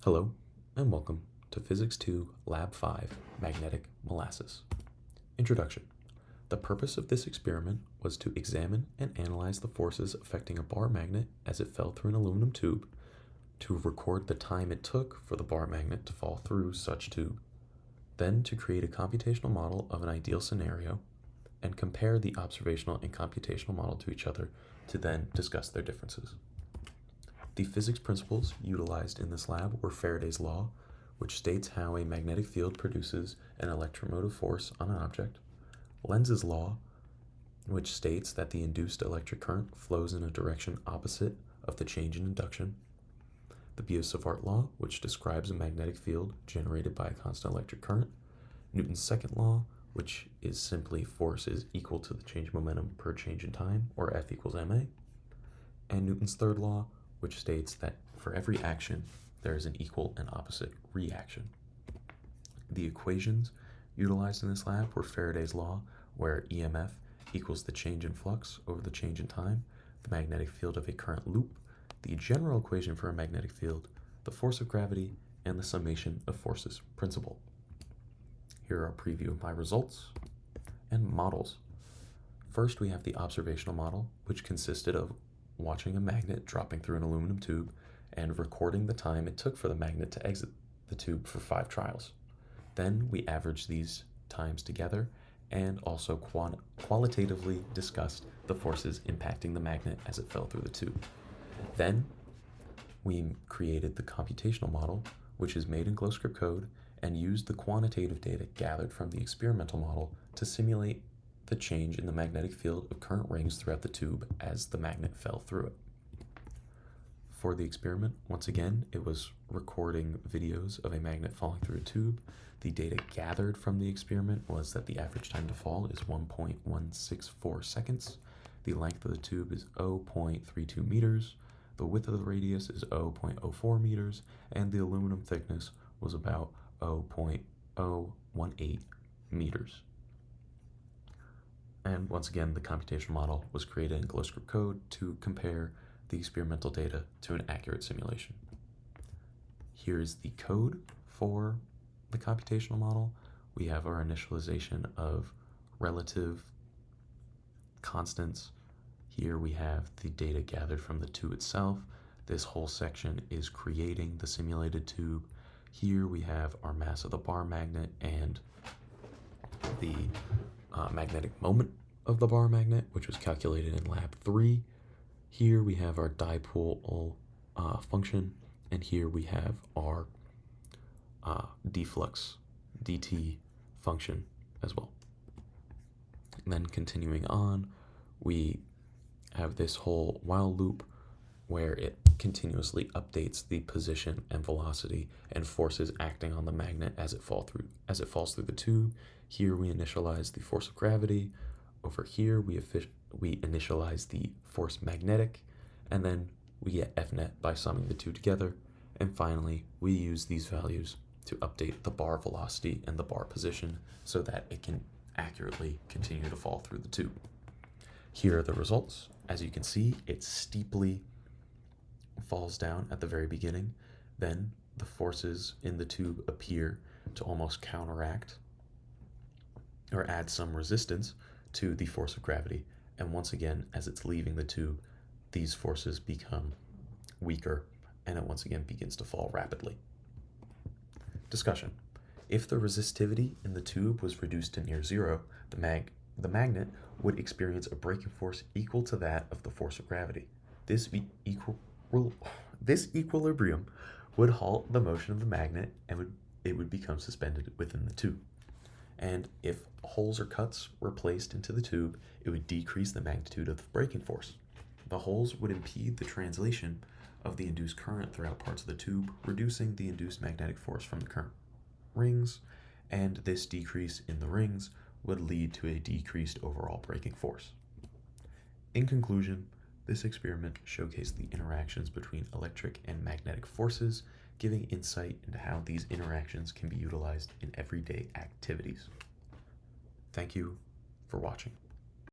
Hello, and welcome to Physics 2, Lab 5, Magnetic Molasses. Introduction. The purpose of this experiment was to examine and analyze the forces affecting a bar magnet as it fell through an aluminum tube, to record the time it took for the bar magnet to fall through such tube, then to create a computational model of an ideal scenario, and compare the observational and computational model to each other to then discuss their differences. The physics principles utilized in this lab were Faraday's law, which states how a magnetic field produces an electromotive force on an object, Lenz's law, which states that the induced electric current flows in a direction opposite of the change in induction, the Biot-Savart law, which describes a magnetic field generated by a constant electric current, Newton's second law, which is simply force is equal to the change momentum per change in time, or F equals ma, and Newton's third law, which states that for every action, there is an equal and opposite reaction. The equations utilized in this lab were Faraday's law, where EMF equals the change in flux over the change in time, the magnetic field of a current loop, the general equation for a magnetic field, the force of gravity, and the summation of forces principle. Here are a preview of my results and models. First, we have the observational model, which consisted of watching a magnet dropping through an aluminum tube and recording the time it took for the magnet to exit the tube for 5 trials. Then we averaged these times together and also qualitatively discussed the forces impacting the magnet as it fell through the tube. Then we created the computational model, which is made in GlowScript code, and used the quantitative data gathered from the experimental model to simulate the change in the magnetic field of current rings throughout the tube as the magnet fell through it. For the experiment, once again, it was recording videos of a magnet falling through a tube. The data gathered from the experiment was that the average time to fall is 1.164 seconds. The length of the tube is 0.32 meters. The width of the radius is 0.04 meters, and the aluminum thickness was about 0.018 meters. And once again, the computational model was created in GlowScript code to compare the experimental data to an accurate simulation. Here is the code for the computational model. We have our initialization of relative constants. Here we have the data gathered from the tube itself. This whole section is creating the simulated tube. Here we have our mass of the bar magnet and the magnetic moment of the bar magnet, which was calculated in lab 3. Here we have our dipole function, and here we have our deflux dt function as well. And then continuing on, we have this whole while loop where it continuously updates the position and velocity and forces acting on the magnet as it falls through the tube. Here we initialize the force of gravity. Over here we initialize the force magnetic, and then we get F net by summing the two together. And finally, we use these values to update the bar velocity and the bar position so that it can accurately continue to fall through the tube. Here are the results. As you can see, it steeply falls down at the very beginning. Then the forces in the tube appear to almost counteract or add some resistance to the force of gravity. And once again, as it's leaving the tube, these forces become weaker and it once again begins to fall rapidly. Discussion. If the resistivity in the tube was reduced to near zero, the magnet would experience a braking force equal to that of the force of gravity. This equilibrium would halt the motion of the magnet and it would become suspended within the tube. And if holes or cuts were placed into the tube, it would decrease the magnitude of the braking force. The holes would impede the translation of the induced current throughout parts of the tube, reducing the induced magnetic force from the current rings, and this decrease in the rings would lead to a decreased overall braking force. In conclusion, this experiment showcased the interactions between electric and magnetic forces, giving insight into how these interactions can be utilized in everyday activities. Thank you for watching.